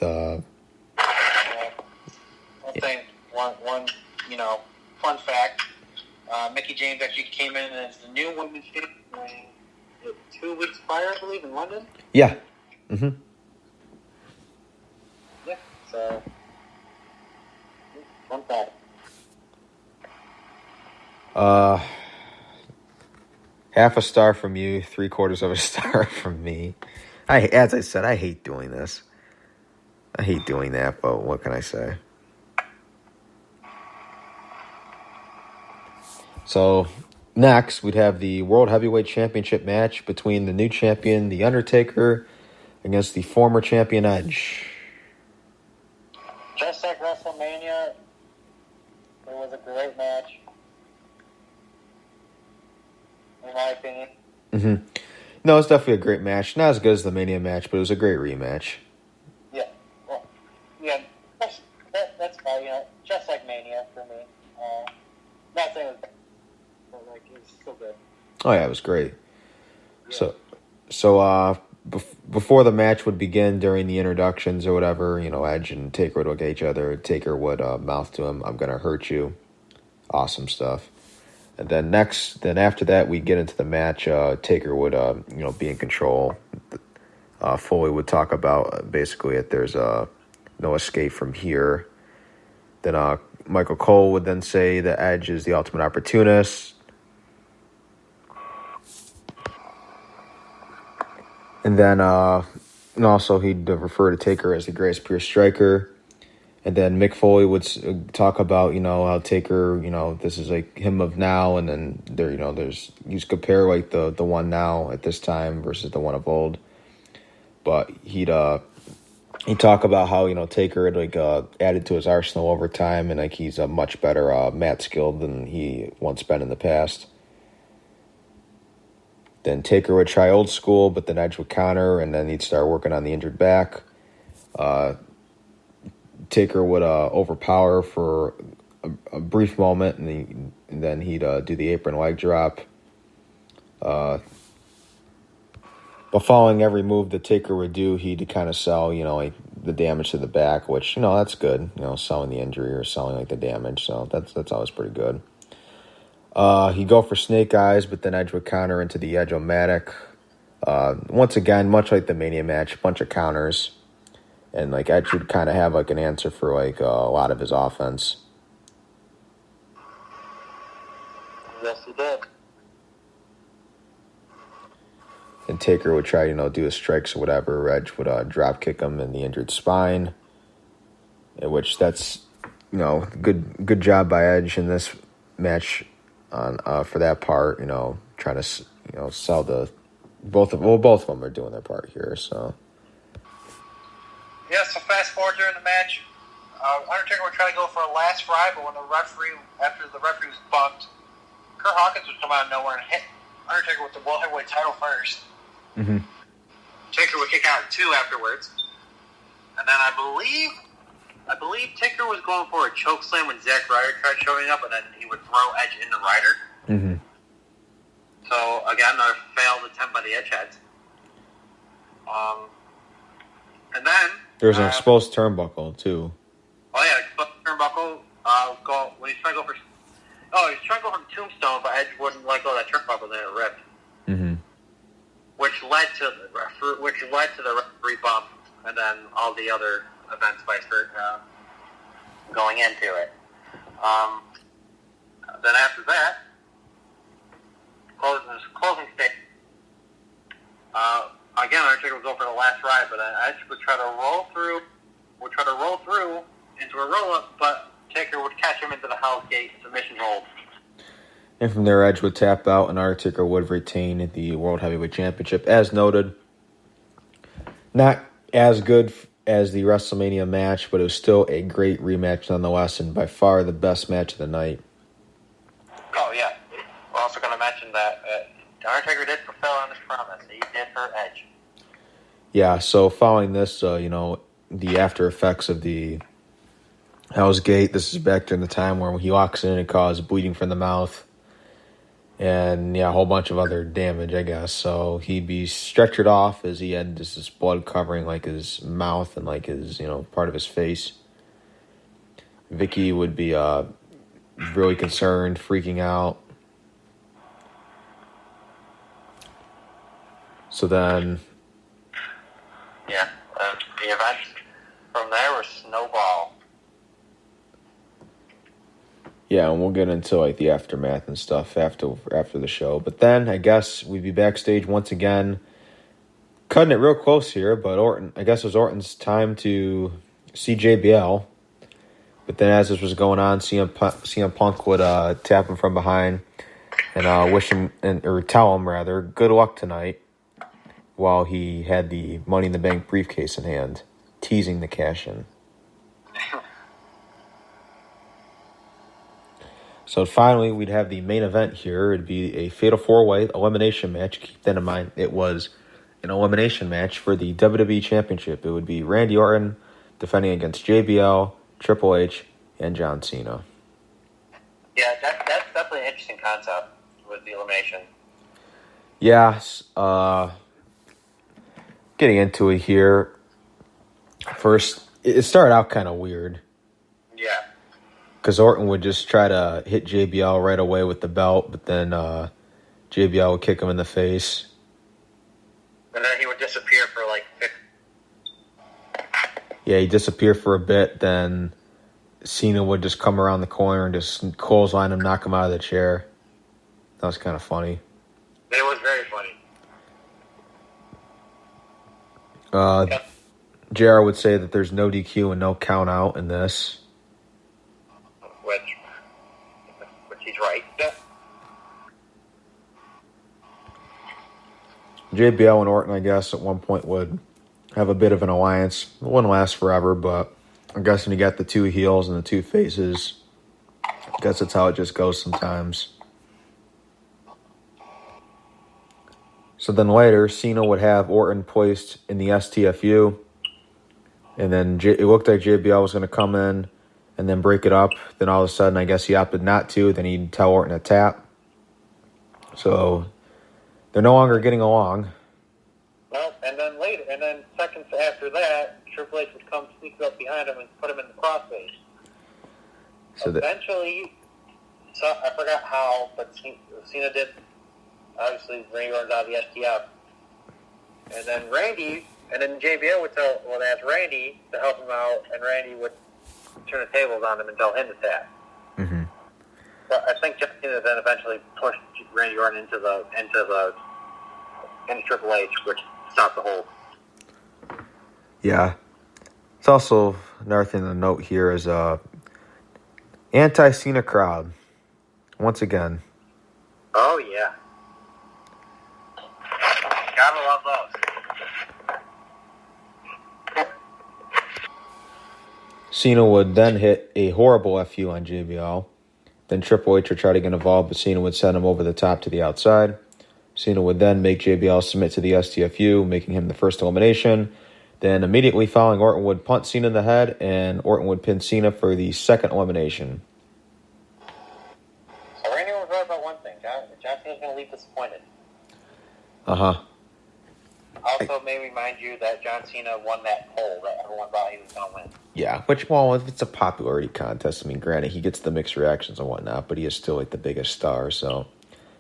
with. One thing, fun fact: Mickie James actually came in as the new women's champion 2 weeks prior, I believe, in London. Yeah. Mm-hmm. Yeah. So, fun fact. Half a star from you, 3/4 of a star from me. As I said, I hate doing this. I hate doing that, but what can I say? So, next, we'd have the World Heavyweight Championship match between the new champion, The Undertaker, against the former champion, Edge. Just like WrestleMania, it was a great match, in my opinion. Mm-hmm. No, it's definitely a great match. Not as good as the Mania match, but it was a great rematch. Yeah. Well, yeah, that's fine, just like Mania for me. Not saying it was bad, but it was still good. Oh, yeah, it was great. Yeah. So before the match would begin, during the introductions or whatever, Edge and Taker would look at each other. Taker would mouth to him, "I'm going to hurt you." Awesome stuff. And then after that, we get into the match. Taker would, be in control. Foley would talk about basically that there's no escape from here. Then Michael Cole would then say that Edge is the ultimate opportunist. And then also he'd refer to Taker as the greatest pure striker. And then Mick Foley would talk about, how Taker, this is like him of now, and then there's you compare like the one now at this time versus the one of old. But he'd talk about how Taker had added to his arsenal over time, and like he's a much better mat skilled than he once been in the past. Then Taker would try old school, but then Edge would counter, and then he'd start working on the injured back. Taker would overpower for a brief moment, and then he'd do the apron leg drop. But following every move that Taker would do, he'd kind of sell, like the damage to the back, which, that's good. Selling the injury or selling like the damage. So that's always pretty good. He'd go for snake eyes, but then Edge would counter into the Edge-O-Matic. Once again, much like the Mania match, a bunch of counters. And like Edge would kind of have like an answer for like a lot of his offense. Yes, he did. And Taker would try, do his strikes or whatever. Edge would drop kick him in the injured spine. In which that's, good job by Edge in this match on for that part. Trying to sell the both of them are doing their part here. So. Yeah, so fast forward during the match, Undertaker would try to go for a last ride, but after the referee was bumped, Kurt Hawkins would come out of nowhere and hit Undertaker with the World Heavyweight title first. Mm-hmm. Taker would kick out 2 afterwards. And then I believe Taker was going for a choke slam when Zack Ryder tried showing up, and then he would throw Edge into Ryder. Mm-hmm. So, again, a failed attempt by the Edgeheads. And then... There's an exposed turnbuckle, too. Oh, yeah, exposed turnbuckle. When he's trying to go for... Oh, he's trying to go for the tombstone, but Edge wouldn't let go of that turnbuckle, then it ripped. Mm-hmm. Which led to the referee bump, and then all the other events vice versa going into it. Then after that, closing state. Again, Undertaker would go for the last ride, but Edge would try to roll through into a roll-up, but Taker would catch him into the Hell's Gate submission hold. And from there, Edge would tap out, and Undertaker would retain the World Heavyweight Championship. As noted, not as good as the WrestleMania match, but it was still a great rematch nonetheless, and by far the best match of the night. Oh, yeah. We're also going to mention that Undertaker did fulfill on his promise. He did hurt Edge. Yeah, so following this, the after effects of the Hell's Gate, this is back during the time where he walks in and causes bleeding from the mouth. and yeah, a whole bunch of other damage, I guess. So he'd be stretchered off as he had just this blood covering like his mouth and like his, part of his face. Vicky would be really concerned, freaking out. So then, yeah, the event from there was snowball. yeah, and we'll get into like the aftermath and stuff after the show. But then I guess we'd be backstage once again, cutting it real close here. But I guess it was Orton's time to see JBL. But then as this was going on, CM Punk would tap him from behind and wish him, or tell him rather, good luck tonight, while he had the Money in the Bank briefcase in hand, teasing the cash-in. So finally, we'd have the main event here. It'd be a Fatal 4-Way elimination match. Keep that in mind. It was an elimination match for the WWE Championship. It would be Randy Orton defending against JBL, Triple H, and John Cena. Yeah, that's definitely an interesting concept with the elimination. Yeah, getting into it here. First, it started out kind of weird. Yeah. Because Orton would just try to hit JBL right away with the belt, but then JBL would kick him in the face. And then he would disappear for like 50. Yeah, he'd disappear for a bit, then Cena would just come around the corner and just clothesline him, knock him out of the chair. That was kind of funny. It was very funny. Yep. JR would say that there's no DQ and no count out in this. Which he's right. Yeah. JBL and Orton, I guess, at one point would have a bit of an alliance. It wouldn't last forever, but I guess when you got the two heels and the two faces, I guess that's how it just goes sometimes. So then later, Cena would have Orton placed in the STFU, and then it looked like JBL was going to come in and then break it up. Then all of a sudden, I guess he opted not to. Then he'd tell Orton to tap. So they're no longer getting along. Well, and then seconds after that, Triple H would come sneak up behind him and put him in the crossface. So eventually, I forgot how, but Cena did. Obviously, Randy Orton's out of the STF. And then JBL would ask Randy to help him out, and Randy would turn the tables on him and tell him to tap. Mm-hmm. But I think John Cena then eventually pushed Randy Orton into Triple H, which stopped the hold. Yeah. It's also another thing to note here is anti-Cena crowd. Once again. Oh, yeah. Gotta love those. Cena would then hit a horrible FU on JBL. Then Triple H would try to get involved, but Cena would send him over the top to the outside. Cena would then make JBL submit to the STFU, making him the first elimination. Then immediately following, Orton would punt Cena in the head, and Orton would pin Cena for the second elimination. So Randy was right about one thing. John Cena's going to leave disappointed. Uh-huh. Also, may remind you that John Cena won that poll that everyone thought he was going to win. Yeah, which, well, if it's a popularity contest, I mean, granted, he gets the mixed reactions and whatnot, but he is still, like, the biggest star, so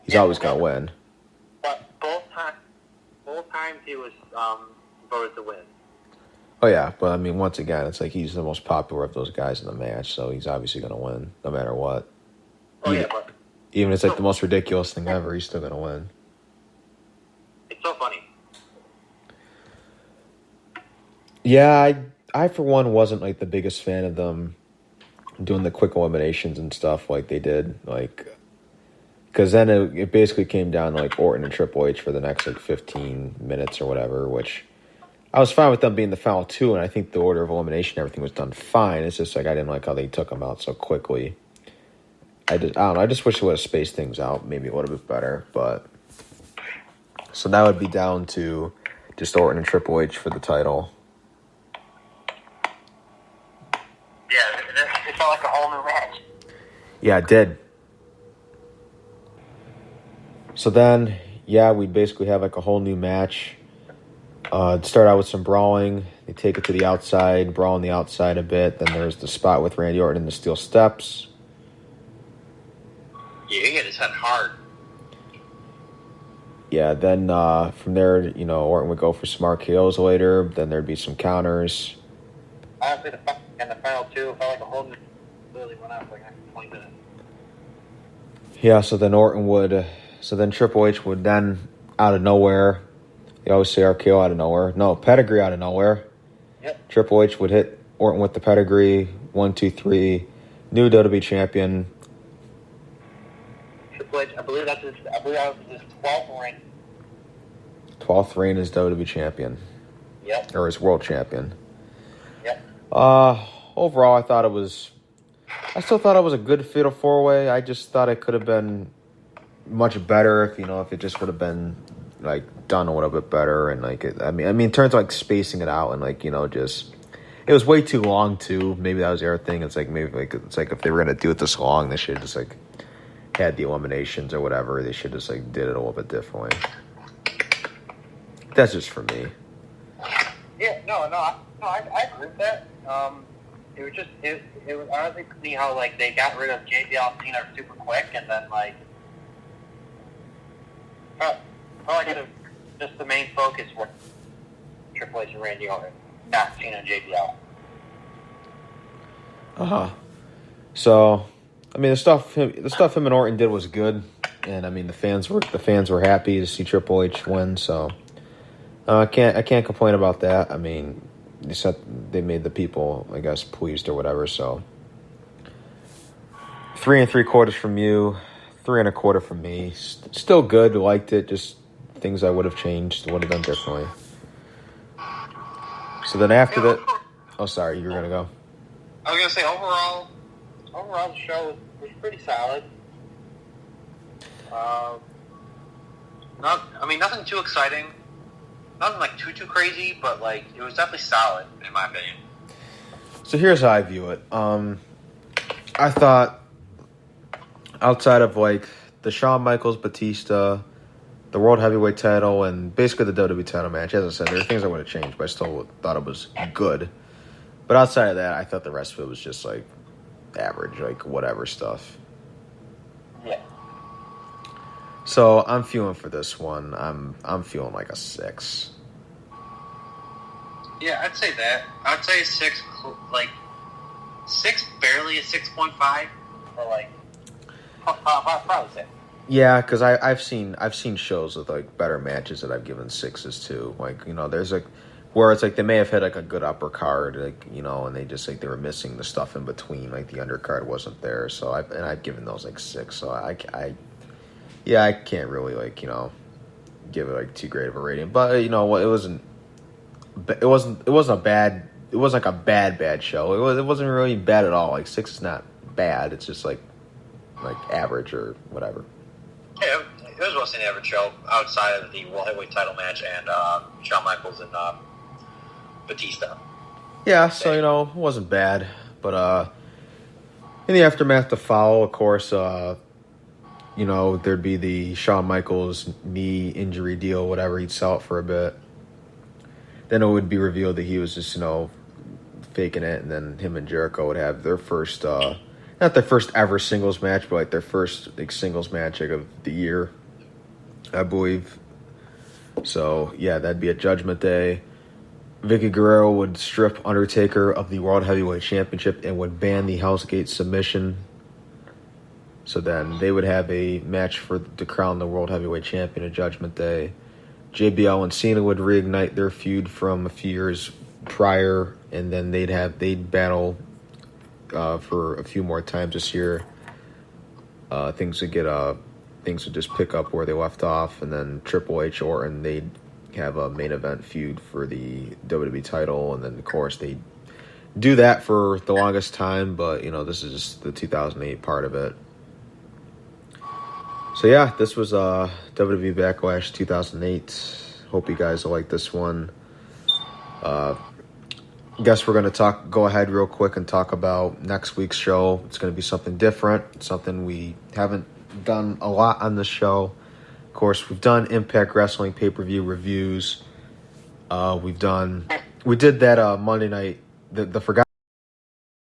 he's always going to win. But both times he was voted to win. Oh, yeah, but, I mean, once again, it's like he's the most popular of those guys in the match, so he's obviously going to win, no matter what. Oh, yeah, but... Even if it's, like, the most ridiculous thing ever, he's still going to win. It's so funny. Yeah, I for one wasn't like the biggest fan of them doing the quick eliminations and stuff like they did, like because then it basically came down to like Orton and Triple H for the next like 15 minutes or whatever, which I was fine with them being the final two, and I think the order of elimination, everything was done fine. It's just like I didn't like how they took them out so quickly. I don't know. I just wish they would have spaced things out maybe a little bit better, but so that would be down to just Orton and Triple H for the title. Yeah, it felt like a whole new match. Yeah, it did. So then, yeah, we basically have like a whole new match. Start out with some brawling. They take it to the outside, brawl on the outside a bit. Then there's the spot with Randy Orton and the steel steps. Yeah, he hit his head hard. Yeah, then from there, Orton would go for some RKOs later. Then there'd be some counters. Honestly, the final two felt like a whole new... Literally went out for like 20 minutes. Yeah, so then Triple H would then, out of nowhere, they always say RKO out of nowhere. No, pedigree out of nowhere. Yep. Triple H would hit Orton with the pedigree. 1, 2, 3. New WWE champion. Triple H, I believe that was his 12th reign. 12th reign as WWE champion. Yep. Or as world champion. Yep. Overall, I still thought it was a good fatal four-way. I just thought it could have been much better if it just would have been like done a little bit better and in terms of like spacing it out and just it was way too long too. Maybe that was the other thing. It's like if they were gonna do it this long, they should have just like had the eliminations or whatever. They should just like did it a little bit differently. That's just for me. Yeah, I agree with that. It was just it was honestly funny how like they got rid of JBL and Cena super quick, and then just the main focus was Triple H and Randy Orton, not Cena and JBL. So, the stuff him and Orton did was good, and the fans were happy to see Triple H win. So, I can't complain about that. They made the people, I guess, pleased or whatever. So, 3 3/4 from you, 3 1/4 from me. Still good. Liked it. Just things I would have changed, would have done differently. So then after that, oh sorry, you were gonna go. I was gonna say overall the show was pretty solid. Nothing too exciting. Nothing like too crazy, but like it was definitely solid in my opinion. So here's how I view it. I thought outside of like the Shawn Michaels Batista, the World Heavyweight title, and basically the WWE title match, as I said, there are things I would have changed, but I still thought it was good. But outside of that, I thought the rest of it was just like average, like whatever stuff. Yeah. So I'm feeling for this one. I'm feeling like a 6. Yeah, I'd say that. I'd say 6, like 6, barely a 6.5, or like probably 6. Yeah, because I've seen shows with like better matches that I've given 6s to. Like there's like where it's like they may have had like a good upper card, like and they just like they were missing the stuff in between, like the undercard wasn't there. So I've given those like 6. So I can't really like give it like too great of a rating. But it wasn't like a bad show. It wasn't really bad at all. Like 6 is not bad. It's just like average or whatever. Yeah, it was mostly an average show outside of the World Heavyweight title match and Shawn Michaels and Batista. Yeah, so it wasn't bad, but in the aftermath to follow, of course, there'd be the Shawn Michaels knee injury deal, whatever. He'd sell it for a bit. Then it would be revealed that he was just faking it, and then him and Jericho would have their first, not their first ever singles match, but like their first like singles match of the year, I believe. So yeah, that'd be a Judgment Day. Vicky Guerrero would strip Undertaker of the World Heavyweight Championship and would ban the Hell's Gate submission. So then they would have a match to crown the World Heavyweight Champion at Judgment Day. JBL and Cena would reignite their feud from a few years prior, and then they'd battle for a few more times this year. Things would just pick up where they left off, and then Triple H Orton, they'd have a main event feud for the WWE title, and then of course they do that for the longest time, but this is just the 2008 part of it. So yeah, this was WWE Backlash 2008. Hope you guys will like this one. Guess we're going to go ahead real quick and talk about next week's show. It's going to be something different, something we haven't done a lot on this show. Of course, we've done Impact Wrestling pay-per-view reviews. We did that Monday night, the Forgotten